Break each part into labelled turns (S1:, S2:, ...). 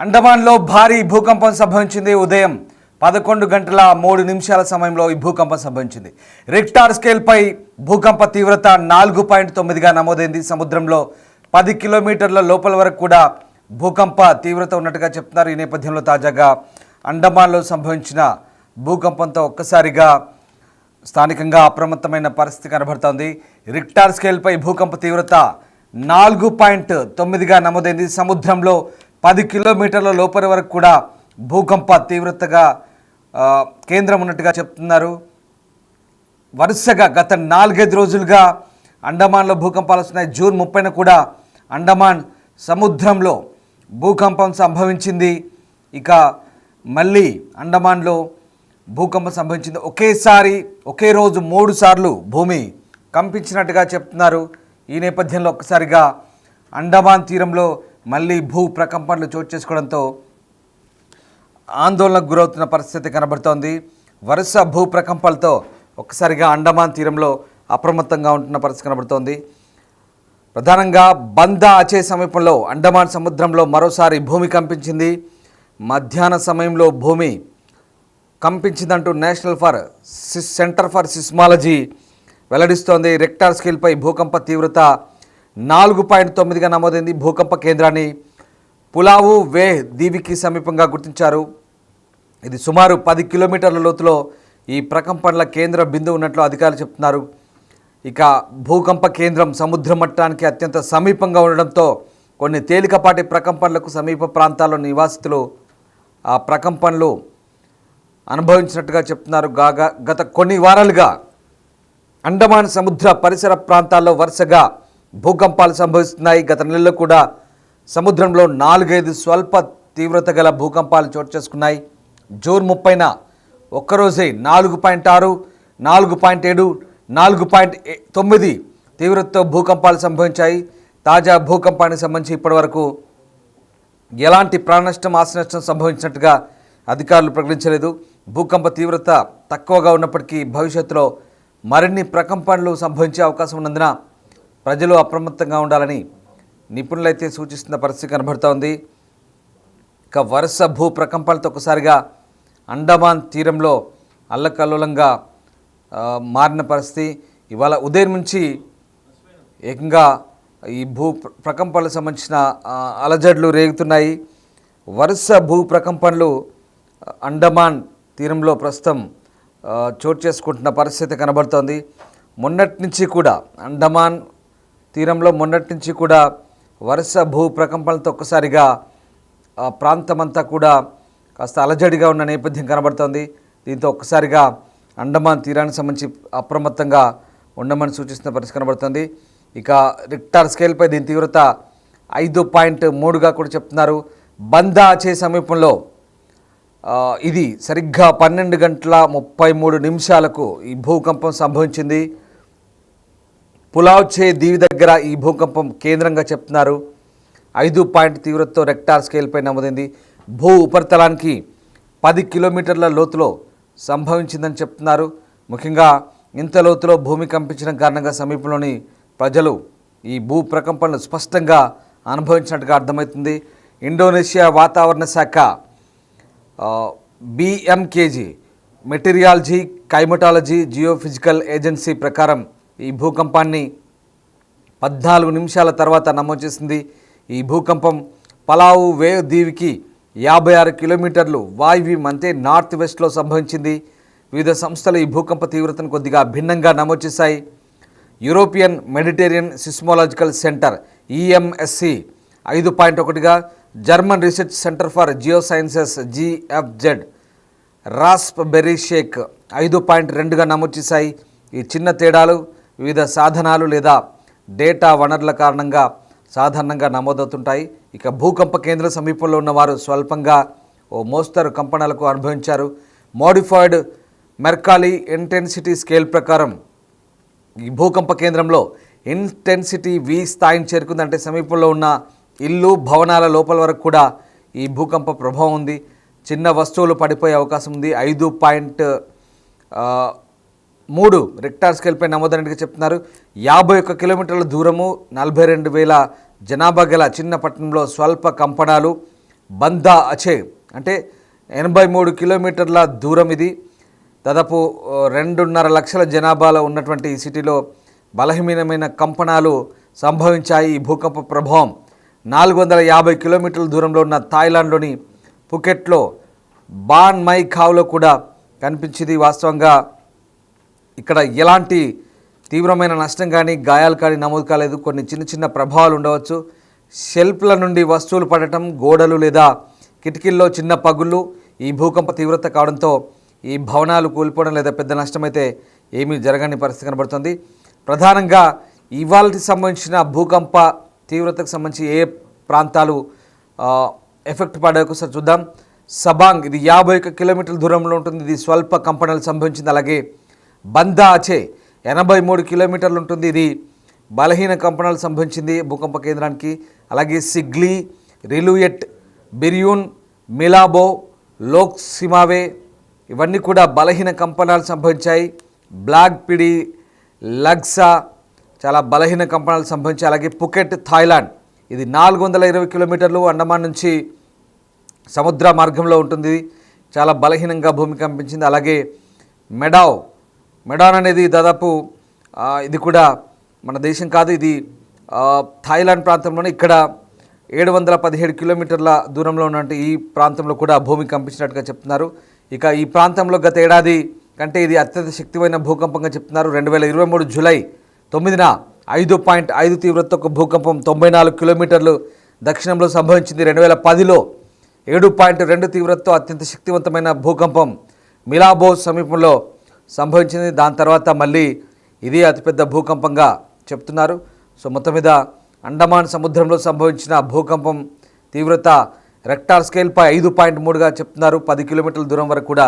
S1: అండమాన్లో భారీ భూకంపం సంభవించింది. ఉదయం 11 గంటల 3 నిమిషాల సమయంలో ఈ భూకంపం సంభవించింది. రిక్టార్ స్కేల్పై భూకంప తీవ్రత 4.9గా నమోదైంది. సముద్రంలో 10 కిలోమీటర్ల లోపల వరకు కూడా భూకంప తీవ్రత ఉన్నట్టుగా చెప్తున్నారు. ఈ నేపథ్యంలో తాజాగా అండమాన్లో సంభవించిన భూకంపంతో ఒక్కసారిగా స్థానికంగా అప్రమత్తమైన పరిస్థితి కనబడుతోంది. రిక్టార్ స్కేల్పై భూకంప తీవ్రత 4.9గా నమోదైంది. సముద్రంలో 10 కిలోమీటర్ల లోపలి వరకు కూడా భూకంప తీవ్రతగా కేంద్రం ఉన్నట్టుగా చెప్తున్నారు. వరుసగా గత 4-5 రోజులుగా అండమాన్లో భూకంపాలు వస్తున్నాయి. జూన్ 30న కూడా అండమాన్ సముద్రంలో భూకంపం సంభవించింది. ఇక మళ్ళీ అండమాన్లో భూకంపం సంభవించింది. ఒకేసారి ఒకే రోజు 3 సార్లు భూమి కంపించినట్టుగా చెప్తున్నారు. ఈ నేపథ్యంలో ఒక్కసారిగా అండమాన్ తీరంలో మళ్ళీ భూ ప్రకంపనలు చోటు చేసుకోవడంతో ఆందోళనకు గురవుతున్న పరిస్థితి కనబడుతోంది. వరుస భూ ప్రకంపనలతో ఒక్కసారిగా అండమాన్ తీరంలో అప్రమత్తంగా ఉంటున్న పరిస్థితి కనబడుతోంది. ప్రధానంగా బందా అచే సమీపంలో అండమాన్ సముద్రంలో మరోసారి భూమి కంపించింది. మధ్యాహ్న సమయంలో భూమి కంపించిందంటూ నేషనల్ సెంటర్ ఫర్ సిస్మాలజీ వెల్లడిస్తోంది. రిక్టార్ స్కేల్పై భూకంప తీవ్రత 4.9గా నమోదైంది. భూకంప కేంద్రాన్ని పులావు వే దీవికి సమీపంగా గుర్తించారు. ఇది సుమారు 10 కిలోమీటర్ల లోతులో ఈ ప్రకంపనల కేంద్ర బిందువు ఉన్నట్లు అధికారులు చెప్తున్నారు. ఇక భూకంప కేంద్రం సముద్ర మట్టానికి అత్యంత సమీపంగా ఉండడంతో కొన్ని తేలికపాటి ప్రకంపనలకు సమీప ప్రాంతాల్లో నివాసితులు ఆ ప్రకంపనలు అనుభవించినట్టుగా చెప్తున్నారు. గత కొన్ని వారాలుగా అండమాన్ సముద్ర పరిసర ప్రాంతాల్లో వరుసగా భూకంపాలు సంభవిస్తున్నాయి. గత నెలలో కూడా సముద్రంలో 4-5 స్వల్ప తీవ్రత గల భూకంపాలు చోటు చేసుకున్నాయి. జూన్ 30న ఒక్కరోజే 4.6, 4.7, 4.9 తీవ్రతతో భూకంపాలు సంభవించాయి. తాజా భూకంపానికి సంబంధించి ఇప్పటివరకు ఎలాంటి ప్రాణనష్టం ఆస్తి నష్టం సంభవించినట్టుగా అధికారులు ప్రకటించలేదు. భూకంప తీవ్రత తక్కువగా ఉన్నప్పటికీ భవిష్యత్తులో మరిన్ని ప్రకంపనలు సంభవించే అవకాశం ఉన్నందున ప్రజలు అప్రమత్తంగా ఉండాలని నిపుణులైతే సూచిస్తున్న పరిస్థితి కనబడుతోంది. ఇక వరుస భూ ప్రకంపనలతో ఒకసారిగా అండమాన్ తీరంలో అల్లకల్లోలంగా మారిన పరిస్థితి. ఇవాళ ఉదయం నుంచి ఏకంగా ఈ భూ ప్రకంపనలకు సంబంధించిన అలజడులు రేగుతున్నాయి. వరుస భూ ప్రకంపనలు అండమాన్ తీరంలో ప్రస్తుతం చోటు చేసుకుంటున్న పరిస్థితి కనబడుతోంది. మొన్నటి నుంచి కూడా అండమాన్ తీరంలో వరుస భూ ప్రకంపనలతో ఒక్కసారిగా ప్రాంతమంతా కూడా కాస్త అలజడిగా ఉన్న నేపథ్యం కనబడుతోంది. దీంతో ఒక్కసారిగా అండమాన్ తీరానికి సంబంధించి అప్రమత్తంగా ఉండమని సూచిస్తున్న పరిస్థితి కనబడుతుంది. ఇక రిక్టార్ స్కేల్పై దీని తీవ్రత 5.3గా కూడా చెప్తున్నారు. బందా అచే సమీపంలో ఇది సరిగ్గా 12 గంటల 33 నిమిషాలకు ఈ భూకంపం సంభవించింది. పులావ్చే దీవి దగ్గర ఈ భూకంపం కేంద్రంగా చెప్తున్నారు. 5 తీవ్రతతో రిక్టార్ స్కేల్పై నమోదైంది. భూ ఉపరితలానికి 10 కిలోమీటర్ల లోతులో సంభవించిందని చెప్తున్నారు. ముఖ్యంగా ఇంత లోతులో భూమి కంపించడం కారణంగా సమీపంలోని ప్రజలు ఈ భూ ప్రకంపనలు స్పష్టంగా అనుభవించినట్టుగా అర్థమవుతుంది. ఇండోనేషియా వాతావరణ శాఖ BMKG meteorology climatology geophysical agency ప్రకారం ఈ భూకంపాన్ని 14 నిమిషాల తర్వాత నమోదు చేసింది. ఈ భూకంపం పలావు వేవ్ దీవికి 56 కిలోమీటర్లు వాయువ్యం అంటే నార్త్ వెస్ట్లో సంభవించింది. వివిధ సంస్థలు ఈ భూకంప తీవ్రతను కొద్దిగా భిన్నంగా నమోదు చేశాయి. European Mediterranean seismological centre EMSC 5.1గా, German research centre for geosciences GFZ raspberry shake 5.2గా నమోదు చేశాయి. ఈ చిన్న తేడాలు వివిధ సాధనాలు లేదా డేటా వనరుల కారణంగా సాధారణంగా నమోదవుతుంటాయి. ఇక భూకంప కేంద్ర సమీపంలో ఉన్నవారు స్వల్పంగా ఓ మోస్తరు కంపనాలకు అనుభవించారు. మోడిఫైడ్ మెర్కాలీ ఇంటెన్సిటీ స్కేల్ ప్రకారం ఈ భూకంప కేంద్రంలో ఇంటెన్సిటీ V స్థాయిని చేరుకుంది. అంటే సమీపంలో ఉన్న ఇల్లు భవనాల లోపల వరకు కూడా ఈ భూకంప ప్రభావం ఉంది. చిన్న వస్తువులు పడిపోయే అవకాశం ఉంది. 5.3 రిక్టార్ స్కేల్పై నమోదైనట్టుగా చెప్తున్నారు. 51 కిలోమీటర్ల దూరము, 42,000 జనాభా గల చిన్న పట్టణంలో స్వల్ప కంపనాలు బందా అచే అంటే 83 కిలోమీటర్ల దూరం ఇది. దాదాపు 2.5 లక్షల జనాభాలో ఉన్నటువంటి ఈ సిటీలో బలహీనమైన కంపనాలు సంభవించాయి. ఈ భూకంప ప్రభావం 450 కిలోమీటర్ల దూరంలో ఉన్న థాయిలాండ్లోని పుకెట్లో బాన్ మై ఖావ్లో కూడా కనిపించింది. వాస్తవంగా ఇక్కడ ఎలాంటి తీవ్రమైన నష్టం కానీ గాయాలు కానీ నమోదు కాలేదు. కొన్ని చిన్న చిన్న ప్రభావాలు ఉండవచ్చు. షెల్ఫ్ల నుండి వస్తువులు పడటం, గోడలు లేదా కిటికీల్లో చిన్న పగుళ్ళు ఈ భూకంప తీవ్రత కావడంతో ఈ భవనాలు కూలిపోవడం లేదా పెద్ద నష్టమైతే ఏమీ జరగని పరిస్థితి కనబడుతుంది. ప్రధానంగా ఇవాళకి సంబంధించిన భూకంప తీవ్రతకు సంబంధించి ఏ ప్రాంతాలు ఎఫెక్ట్ పడే ఒకసారి చూద్దాం. సబాంగ్ ఇది 51 కిలోమీటర్ల దూరంలో ఉంటుంది. ఇది స్వల్ప కంపనాలు సంభవించింది. అలాగే బందా అచే 83 కిలోమీటర్లు ఉంటుంది. ఇది బలహీన కంపనాలు సంభవించింది భూకంప కేంద్రానికి. అలాగే సిగ్లీ, రిలుయెట్, బిర్యూన్, మిలాబో, లోక్ సిమావే ఇవన్నీ కూడా బలహీన కంపనాలు సంభవించాయి. బ్లాక్ పిడి, లగ్సా చాలా బలహీన కంపనాలు సంభవించాయి. అలాగే పుకెట్ థాయిలాండ్ ఇది 420 కిలోమీటర్లు అండమాన్ నుంచి సముద్ర మార్గంలో ఉంటుంది. చాలా బలహీనంగా భూమి కంపించింది. అలాగే మెడాన్ అనేది దాదాపు ఇది కూడా మన దేశం కాదు, ఇది థాయిలాండ్ ప్రాంతంలోనే. ఇక్కడ 717 కిలోమీటర్ల దూరంలో ఉన్నటువంటి ఈ ప్రాంతంలో కూడా భూమి కంపించినట్టుగా చెప్తున్నారు. ఇక ఈ ప్రాంతంలో గత ఏడాది కంటే ఇది అత్యంత శక్తివైన భూకంపంగా చెప్తున్నారు. 2023 జూలై 9న 5.5 తీవ్రతతో ఒక భూకంపం 94 కిలోమీటర్లు దక్షిణంలో సంభవించింది. 2010లో 7.2 తీవ్రతతో అత్యంత శక్తివంతమైన భూకంపం మిలాబో సమీపంలో సంభవించింది. దాని తర్వాత మళ్ళీ ఇది అతిపెద్ద భూకంపంగా చెప్తున్నారు. సో మొత్తం మీద అండమాన్ సముద్రంలో సంభవించిన భూకంపం తీవ్రత రెక్టార్ స్కేల్పై 5.3గా చెప్తున్నారు. 10 కిలోమీటర్ల దూరం వరకు కూడా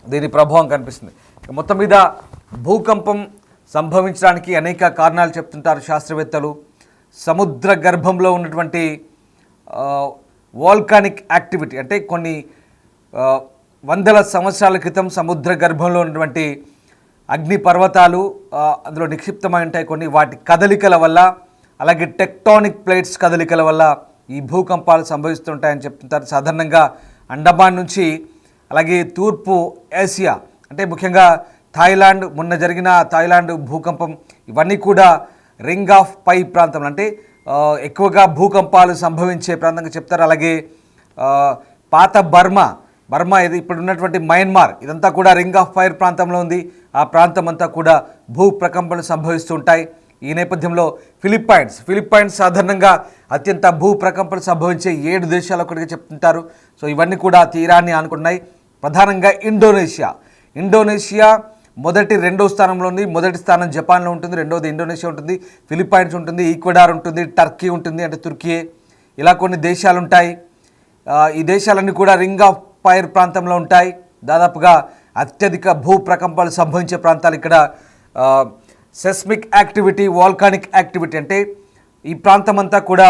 S1: దీని ప్రభావం కనిపిస్తుంది. మొత్తం మీద భూకంపం సంభవించడానికి అనేక కారణాలు చెప్తుంటారు శాస్త్రవేత్తలు. సముద్ర గర్భంలో ఉన్నటువంటి వాల్కానిక్ యాక్టివిటీ అంటే కొన్ని వందల సంవత్సరాల క్రితం సముద్ర గర్భంలో ఉన్నటువంటి అగ్ని పర్వతాలు అందులో నిక్షిప్తమై ఉంటాయి కొన్ని. వాటి కదలికల వల్ల అలాగే టెక్టానిక్ ప్లేట్స్ కదలికల వల్ల ఈ భూకంపాలు సంభవిస్తుంటాయని చెప్తుంటారు. సాధారణంగా అండమాన్ నుంచి అలాగే తూర్పు ఏసియా అంటే ముఖ్యంగా థాయిలాండ్, మొన్న జరిగిన థాయిలాండ్ భూకంపం ఇవన్నీ కూడా రింగ్ ఆఫ్ పై ప్రాంతం అంటే ఎక్కువగా భూకంపాలు సంభవించే ప్రాంతంగా చెప్తారు. అలాగే పాత బర్మా ఇది ఇప్పుడు ఉన్నటువంటి మయన్మార్ ఇదంతా కూడా రింగ్ ఆఫ్ ఫైర్ ప్రాంతంలో ఉంది. ఆ ప్రాంతం అంతా కూడా భూ ప్రకంపనలు సంభవిస్తూ ఉంటాయి. ఈ నేపథ్యంలో ఫిలిప్పైన్స్ సాధారణంగా అత్యంత భూ ప్రకంపనలు సంభవించే 7 దేశాలు ఒకటిగా చెప్తుంటారు. సో ఇవన్నీ కూడా తీరాన్ని ఆనుకున్నాయి. ప్రధానంగా ఇండోనేషియా మొదటి 2వ స్థానంలో ఉంది. మొదటి స్థానం జపాన్లో ఉంటుంది, 2వది ఇండోనేషియా ఉంటుంది, ఫిలిప్పైన్స్ ఉంటుంది, ఈక్వెడార్ ఉంటుంది, టర్కీ ఉంటుంది అంటే తుర్కీయే. ఇలా కొన్ని దేశాలు ఉంటాయి. ఈ దేశాలన్నీ కూడా రింగ్ ఆఫ్ ఫైర్ ప్రాంతంలో ఉంటాయి. దాదాపుగా అత్యధిక భూ ప్రకంపనలు సంభవించే ప్రాంతాలు ఇక్కడ. సెస్మిక్ యాక్టివిటీ, వాల్కానిక్ యాక్టివిటీ అంటే ఈ ప్రాంతం అంతా కూడా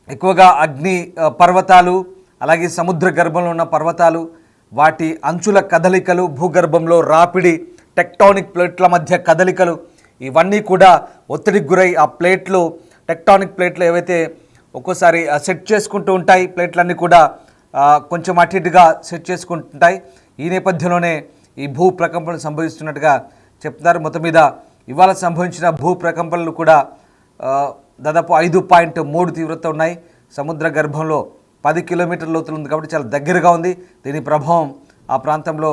S1: ఎక్కువగా అగ్ని పర్వతాలు అలాగే సముద్ర గర్భంలో ఉన్న పర్వతాలు వాటి అంచుల కదలికలు, భూగర్భంలో రాపిడి, టెక్టానిక్ ప్లేట్ల మధ్య కదలికలు ఇవన్నీ కూడా ఒత్తిడికి గురై ఆ ప్లేట్లు టెక్టానిక్ ప్లేట్లు ఏవైతే ఒక్కోసారి సెట్ చేసుకుంటూ ఉంటాయి, ప్లేట్లన్నీ కూడా కొంచెం అటు ఇటుగా సెట్ చేసుకుంటుంటాయి. ఈ నేపథ్యంలోనే ఈ భూ ప్రకంపనలు సంభవిస్తున్నట్టుగా చెప్తున్నారు. మొత్తం మీద ఇవాళ సంభవించిన భూ ప్రకంపనలు కూడా దాదాపు 5.3 తీవ్రత ఉన్నాయి. సముద్ర గర్భంలో 10 కిలోమీటర్ల లోతులు ఉంది కాబట్టి చాలా దగ్గరగా ఉంది. దీని ప్రభావం ఆ ప్రాంతంలో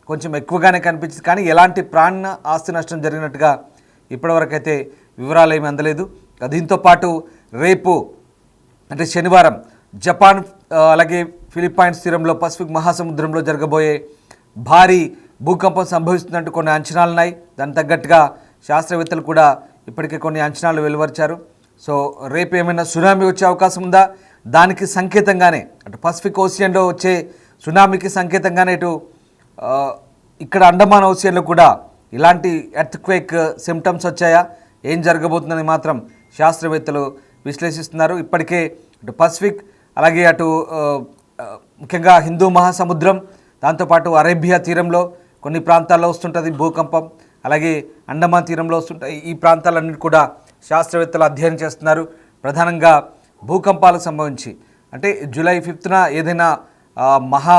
S1: కొంచెం ఎక్కువగానే కనిపించింది. కానీ ఎలాంటి ప్రాణ ఆస్తి నష్టం జరిగినట్టుగా ఇప్పటివరకు అయితే వివరాలు ఏమీ అందలేదు. దీంతో పాటు రేపు అంటే శనివారం జపాన్ అలాగే ఫిలిప్పైన్స్ తీరంలో పసిఫిక్ మహాసముద్రంలో జరగబోయే భారీ భూకంపం సంభవిస్తున్నట్టు కొన్ని అంచనాలు ఉన్నాయి. దానికి తగ్గట్టుగా శాస్త్రవేత్తలు కూడా ఇప్పటికే కొన్ని అంచనాలు వెలువరిచారు. సో రేపు ఏమైనా సునామీ వచ్చే అవకాశం ఉందా? దానికి సంకేతంగానే అటు పసిఫిక్ ఓషియన్లో వచ్చే సునామీకి సంకేతంగానే ఇటు ఇక్కడ అండమాన్ ఓషియన్లో కూడా ఇలాంటి ఎర్త్క్వేక్ సిమ్టమ్స్ వచ్చాయా, ఏం జరగబోతుందని మాత్రం శాస్త్రవేత్తలు విశ్లేషిస్తున్నారు. ఇప్పటికే ఇటు పసిఫిక్ అలాగే అటు ముఖ్యంగా హిందూ మహాసముద్రం దాంతోపాటు అరేబియా తీరంలో కొన్ని ప్రాంతాల్లో వస్తుంటుంది భూకంపం, అలాగే అండమాన్ తీరంలో వస్తుంటాయి. ఈ ప్రాంతాలన్నిటి కూడా శాస్త్రవేత్తలు అధ్యయనం చేస్తున్నారు. ప్రధానంగా భూకంపాలకు సంబంధించి అంటే జూలై 5న ఏదైనా మహా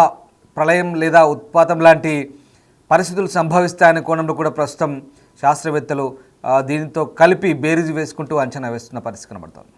S1: ప్రళయం లేదా ఉత్పాతం లాంటి పరిస్థితులు సంభవిస్తాయనే కోణంలో కూడా ప్రస్తుతం శాస్త్రవేత్తలు దీనితో కలిపి బేరీజు వేసుకుంటూ అంచనా వేస్తున్న పరిస్థితి కనబడుతోంది.